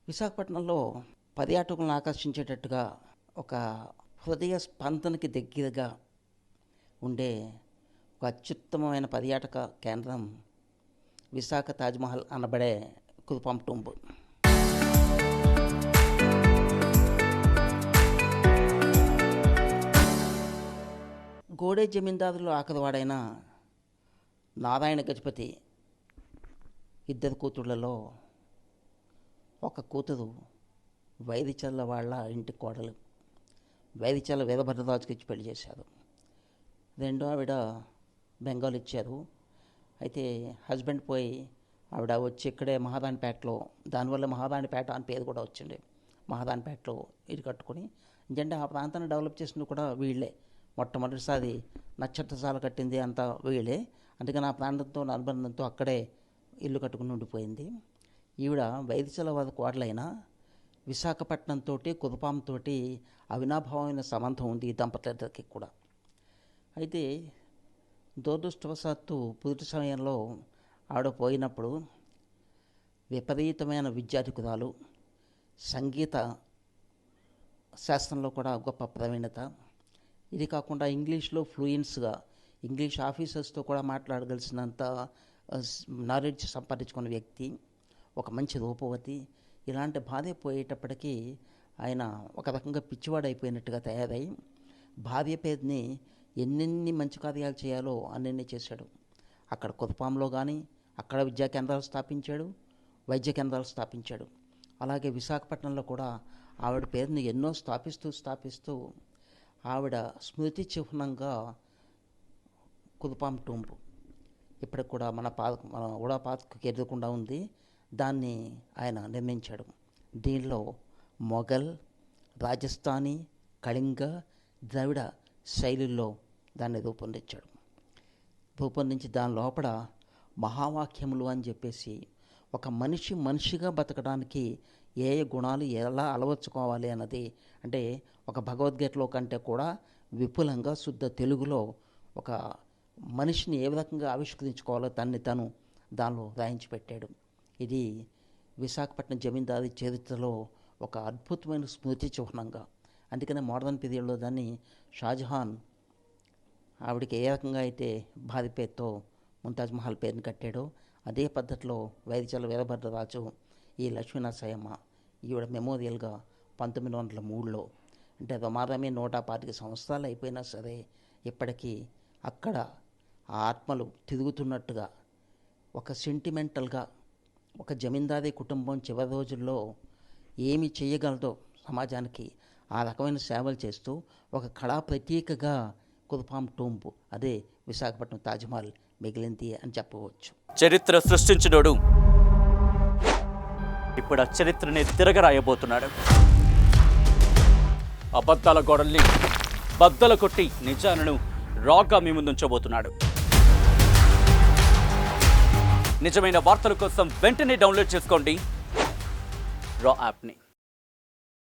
విశాఖపట్నంలో పర్యాటకులను ఆకర్షించేటట్టుగా ఒక హృదయ స్పందనకి దగ్గరగా ఉండే ఒక అత్యుత్తమమైన పర్యాటక కేంద్రం విశాఖ తాజ్మహల్ అనబడే కుదుపాం టూంబ్. గోడే జమీందారులు ఆఖరివాడైన నారాయణ గజపతి ఇద్దరు కూతుళ్లలో ఒక కూతురు వైరిచల్ల వాళ్ళ ఇంటి కోడలు వైరిచల్ల వీరభద్రరాజుకి ఇచ్చి పెళ్లి చేశారు. రెండో ఆవిడ బెంగాల్ ఇచ్చారు. అయితే హస్బెండ్ పోయి ఆవిడ వచ్చి ఇక్కడే మహాదానిపేటలో, దానివల్ల మహాదానిపేట అని పేరు కూడా వచ్చింది, మహాదానిపేటలో ఇల్లు కట్టుకుని, ఎందుకంటే ఆ ప్రాంతాన్ని డెవలప్ చేసింది కూడా వీళ్ళే. మొట్టమొదటిసారి నక్షత్రశాల కట్టింది అంతా వీళ్ళే. అందుకని ఆ ప్రాంతంతో అనుబంధంతో అక్కడే ఇల్లు కట్టుకుని ఉండిపోయింది. ఈవిడ వైరిచల్ల వారి కోడలైన విశాఖపట్నంతో కుదుపాంతో అవినాభావమైన సంబంధం ఉంది ఈ దంపతులిద్దరికి కూడా. అయితే దురదృష్టవశాత్తు పురుటి సమయంలో ఆవిడ పోయినప్పుడు విపరీతమైన విద్యాధికురాలు, సంగీత శాస్త్రంలో కూడా గొప్ప ప్రవీణత, ఇది కాకుండా ఇంగ్లీష్లో ఫ్లూయెన్స్గా ఇంగ్లీష్ ఆఫీసర్స్తో కూడా మాట్లాడగలిసినంత నాలెడ్జ్ సంపాదించుకున్న వ్యక్తి, ఒక మంచి రూపవతి. ఇలాంటి భార్య పోయేటప్పటికీ ఆయన ఒక రకంగా పిచ్చివాడైపోయినట్టుగా తయారై భార్య పేరుని ఎన్నెన్ని మంచి కార్యాలు చేయాలో అన్నెన్ని చేశాడు. అక్కడ కుదుపాంలో కానీ అక్కడ విద్యా కేంద్రాలు స్థాపించాడు, వైద్య కేంద్రాలు స్థాపించాడు. అలాగే విశాఖపట్నంలో కూడా ఆవిడ పేరుని ఎన్నో స్థాపిస్తూ ఆవిడ స్మృతి చిహ్నంగా కుదుపాం టూంబ్ ఇప్పటికి కూడా మన ఉడా పార్క్కి ఎదురకుండా ఉంది. దాన్ని ఆయన నిర్మించాడు. దీనిలో మొఘల్, రాజస్థానీ, కళింగ, ద్రవిడ శైలుల్లో దాన్ని రూపొందించి దాని లోపల మహావాక్యములు అని చెప్పేసి ఒక మనిషిగా బతకడానికి ఏ గుణాలు ఎలా అలవర్చుకోవాలి అన్నది, అంటే ఒక భగవద్గీతలో కంటే కూడా విపులంగా శుద్ధ తెలుగులో ఒక మనిషిని ఏ విధంగా ఆవిష్కరించుకోవాలో తను దానిలో రాయించి పెట్టాడు. ఇది విశాఖపట్నం జమీందారీ చరిత్రలో ఒక అద్భుతమైన స్మృతి చిహ్నంగా. అందుకనే మోడర్న్ పీరియడ్లో దాన్ని షాజహాన్ ఆవిడకి ఏ రకంగా అయితే భార్య పేరుతో ముంతాజ్ మహల్ పేరుని కట్టాడో అదే పద్ధతిలో వైరిచల్ల వీరభద్రరాజు ఈ లక్ష్మీనరసయ్యమ్మ ఈవిడ మెమోరియల్గా 1903లో, అంటే రమారమి 125 సంవత్సరాలు అయిపోయినా సరే ఇప్పటికీ అక్కడ ఆ ఆత్మలు తిరుగుతున్నట్టుగా ఒక సెంటిమెంటల్గా ఒక జమీందారీ కుటుంబం చివరి రోజుల్లో ఏమి చేయగలదో సమాజానికి ఆ రకమైన సేవలు చేస్తూ ఒక కళా ప్రతీకగా కుదుపాం టూంబ్, అదే విశాఖపట్నం తాజ్మహల్ మిగిలింది అని చెప్పవచ్చు. చరిత్ర సృష్టించినోడు ఇప్పుడు ఆ చరిత్రని తిరగరాయబోతున్నాడు. అబద్ధాల గోడల్ని బద్దలు కొట్టి నిజాలను రాగా మీ ముందుంచబోతున్నాడు. నిజమైన వార్తల కోసం వెంటనే డౌన్లోడ్ చేసుకోండి రా యాప్ని.